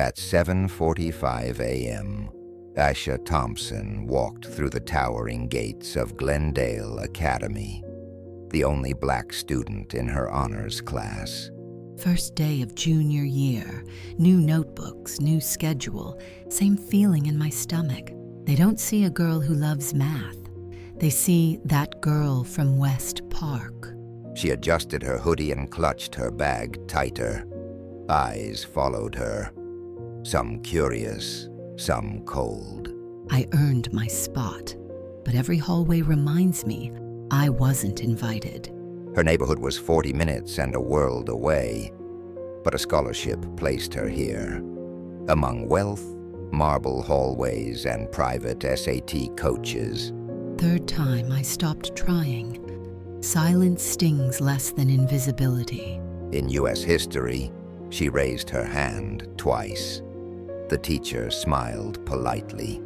At 7:45 a.m., Aisha Thompson walked through the towering gates of Glendale Academy, the only black student in her honors class. First day of junior year, new notebooks, new schedule, same feeling in my stomach. They don't see a girl who loves math. They see that girl from West Park. She adjusted her hoodie and clutched her bag tighter. Eyes followed her, some curious, some cold. I earned my spot, but every hallway reminds me I wasn't invited. Her neighborhood was 40 minutes and a world away, but a scholarship placed her here. Among wealth, marble hallways, and private SAT coaches. Third time I stopped trying. Silence stings less than invisibility. In U.S. history, she raised her hand twice. The teacher smiled politely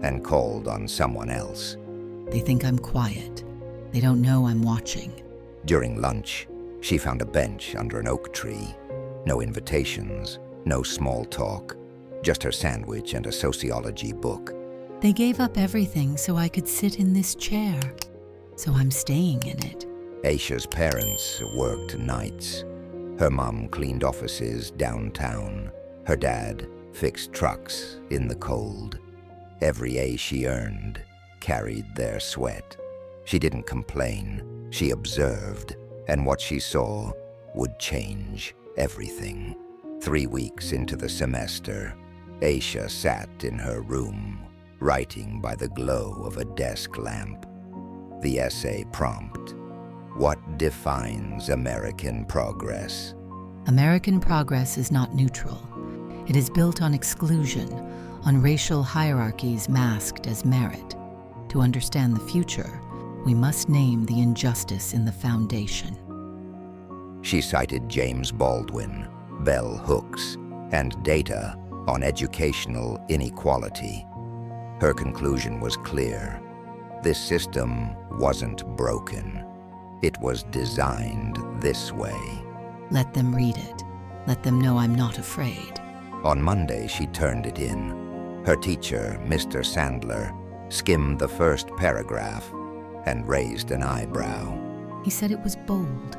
and called on someone else. They think I'm quiet. They don't know I'm watching. During lunch, she found a bench under an oak tree. No invitations, no small talk, just her sandwich and a sociology book. They gave up everything so I could sit in this chair. So I'm staying in it. Aisha's parents worked nights. Her mom cleaned offices downtown. Her dad fixed trucks in the cold. Every A she earned carried their sweat. She didn't complain. She observed, and what she saw would change everything. 3 weeks into the semester, Aisha sat in her room, writing by the glow of a desk lamp. The essay prompt: what defines American progress? American progress is not neutral. It is built on exclusion, on racial hierarchies masked as merit. To understand the future, we must name the injustice in the foundation. She cited James Baldwin, bell hooks, and data on educational inequality. Her conclusion was clear. This system wasn't broken. It was designed this way. Let them read it. Let them know I'm not afraid. On Monday, she turned it in. Her teacher, Mr. Sandler, skimmed the first paragraph and raised an eyebrow. He said it was bold.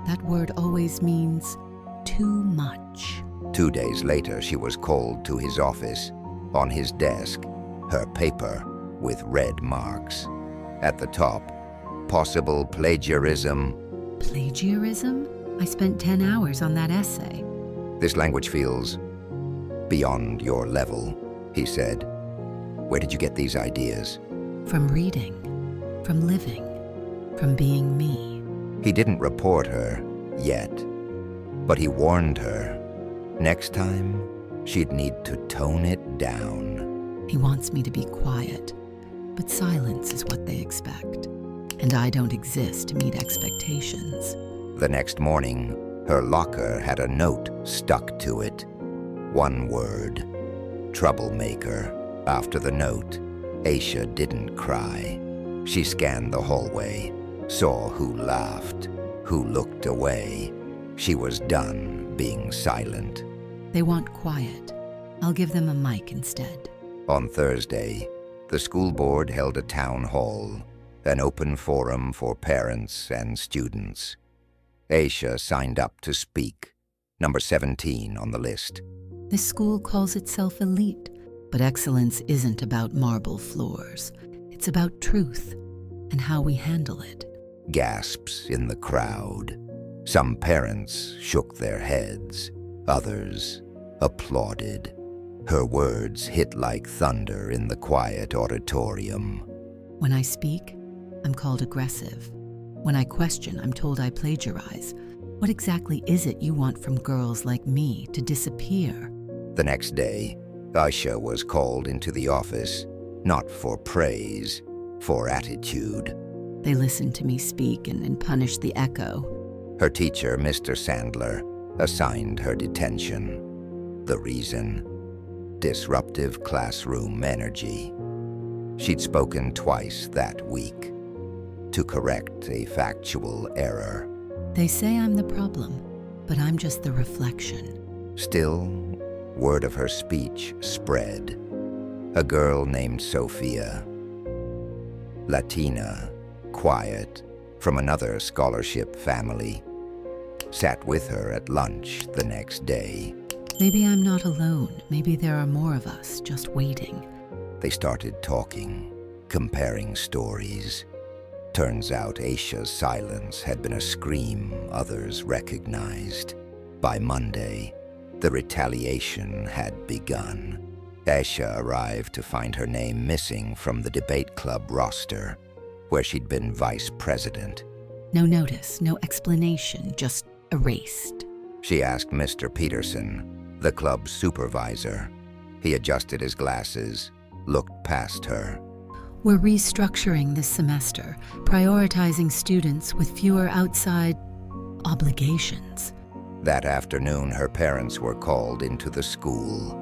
That word always means too much. 2 days later, she was called to his office. On his desk, her paper with red marks. At the top, possible plagiarism. Plagiarism? I spent 10 hours on that essay. This language feels beyond your level, he said. Where did you get these ideas? From reading, from living, from being me. He didn't report her yet, but he warned her. Next time, she'd need to tone it down. He wants me to be quiet, but silence is what they expect. And I don't exist to meet expectations. The next morning, her locker had a note stuck to it. One word: troublemaker. After the note, Aisha didn't cry. She scanned the hallway, saw who laughed, who looked away. She was done being silent. They want quiet. I'll give them a mic instead. On Thursday, the school board held a town hall, an open forum for parents and students. Aisha signed up to speak, number 17 on the list. This school calls itself elite, but excellence isn't about marble floors. It's about truth and how we handle it. Gasps in the crowd. Some parents shook their heads. Others applauded. Her words hit like thunder in the quiet auditorium. When I speak, I'm called aggressive. When I question, I'm told I plagiarize. What exactly is it you want from girls like me to disappear? The next day, Aisha was called into the office, not for praise, for attitude. They listened to me speak and punished the echo. Her teacher, Mr. Sandler, assigned her detention. The reason? Disruptive classroom energy. She'd spoken twice that week to correct a factual error. They say I'm the problem, but I'm just the reflection. Still, word of her speech spread. A girl named Sophia, Latina, quiet, from another scholarship family, sat with her at lunch the next day. Maybe I'm not alone. Maybe there are more of us just waiting. They started talking, comparing stories. Turns out Aisha's silence had been a scream others recognized. By Monday, the retaliation had begun. Aisha arrived to find her name missing from the debate club roster, where she'd been vice president. No notice, no explanation, just erased. She asked Mr. Peterson, the club's supervisor. He adjusted his glasses, looked past her. We're restructuring this semester, prioritizing students with fewer outside obligations. That afternoon, her parents were called into the school.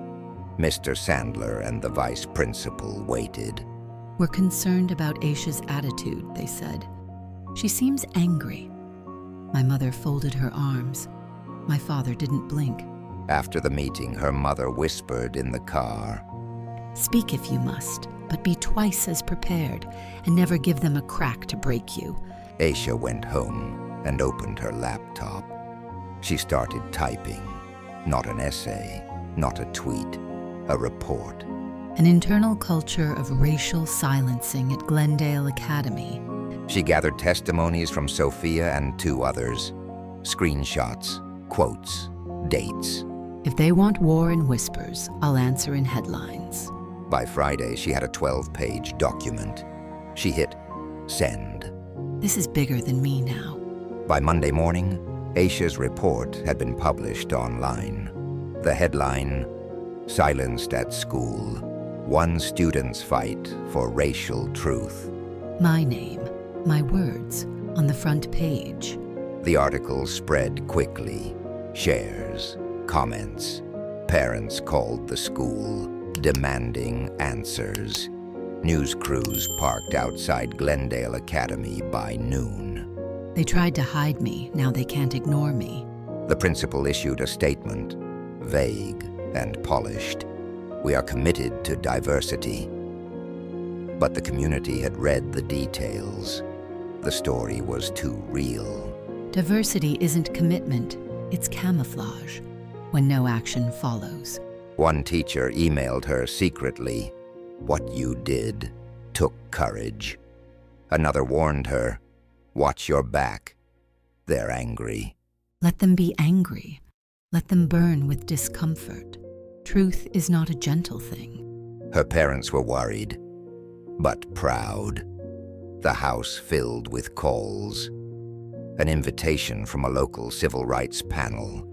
Mr. Sandler and the vice principal waited. We're concerned about Aisha's attitude, they said. She seems angry. My mother folded her arms. My father didn't blink. After the meeting, her mother whispered in the car. Speak if you must, but be twice as prepared, and never give them a crack to break you. Aisha went home and opened her laptop. She started typing. Not an essay, not a tweet, a report. An internal culture of racial silencing at Glendale Academy. She gathered testimonies from Sophia and 2 others. Screenshots, quotes, dates. If they want war in whispers, I'll answer in headlines. By Friday, she had a 12-page document. She hit send. This is bigger than me now. By Monday morning, Aisha's report had been published online. The headline, Silenced at School, One Student's Fight for Racial Truth. My name, my words, on the front page. The article spread quickly. Shares, comments. Parents called the school, demanding answers. News crews parked outside Glendale Academy by noon. They tried to hide me, now they can't ignore me. The principal issued a statement, vague and polished. We are committed to diversity. But the community had read the details. The story was too real. Diversity isn't commitment, it's camouflage, when no action follows. One teacher emailed her secretly, "What you did took courage." Another warned her, "Watch your back. They're angry." Let them be angry. Let them burn with discomfort. Truth is not a gentle thing. Her parents were worried, but proud. The house filled with calls. An invitation from a local civil rights panel.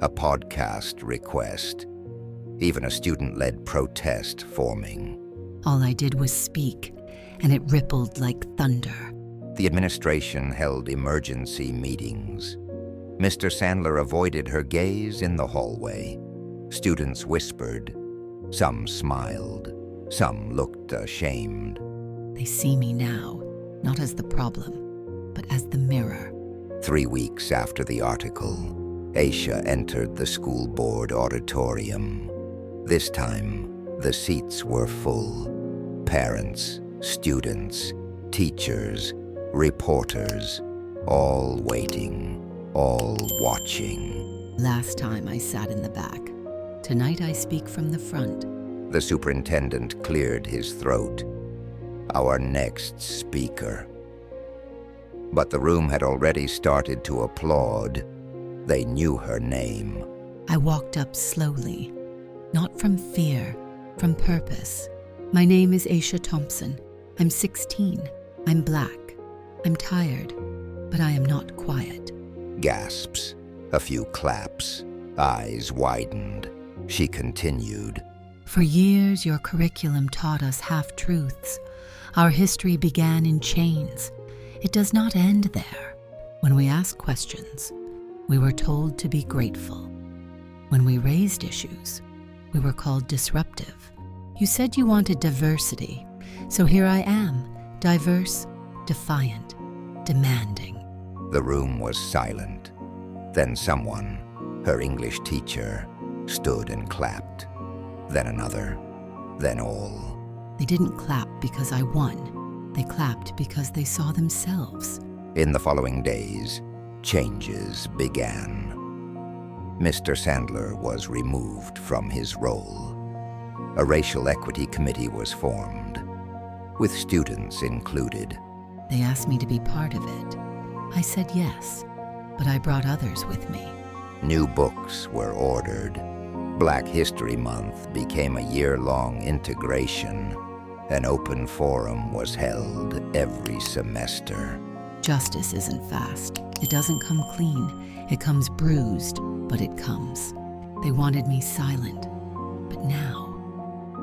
A podcast request. Even a student-led protest forming. All I did was speak, and it rippled like thunder. The administration held emergency meetings. Mr. Sandler avoided her gaze in the hallway. Students whispered. Some smiled. Some looked ashamed. They see me now, not as the problem, but as the mirror. 3 weeks after the article, Aisha entered the school board auditorium. This time, the seats were full. Parents, students, teachers, reporters, all waiting, all watching. Last time I sat in the back. Tonight I speak from the front. The superintendent cleared his throat. Our next speaker. But the room had already started to applaud. They knew her name. I walked up slowly, not from fear, from purpose. My name is Aisha Thompson. I'm 16. I'm black. I'm tired, but I am not quiet. Gasps, a few claps, eyes widened. She continued. For years, your curriculum taught us half-truths. Our history began in chains. It does not end there. When we asked questions, we were told to be grateful. When we raised issues, we were called disruptive. You said you wanted diversity, so here I am, diverse, defiant, demanding. The room was silent. Then someone, her English teacher, stood and clapped. Then another, then all. They didn't clap because I won. They clapped because they saw themselves. In the following days, changes began. Mr. Sandler was removed from his role. A racial equity committee was formed, with students included. They asked me to be part of it. I said yes, but I brought others with me. New books were ordered. Black History Month became a year-long integration. An open forum was held every semester. Justice isn't fast. It doesn't come clean. It comes bruised, but it comes. They wanted me silent, but now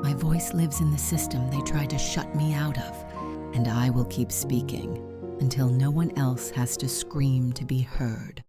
my voice lives in the system they tried to shut me out of, and I will keep speaking until no one else has to scream to be heard.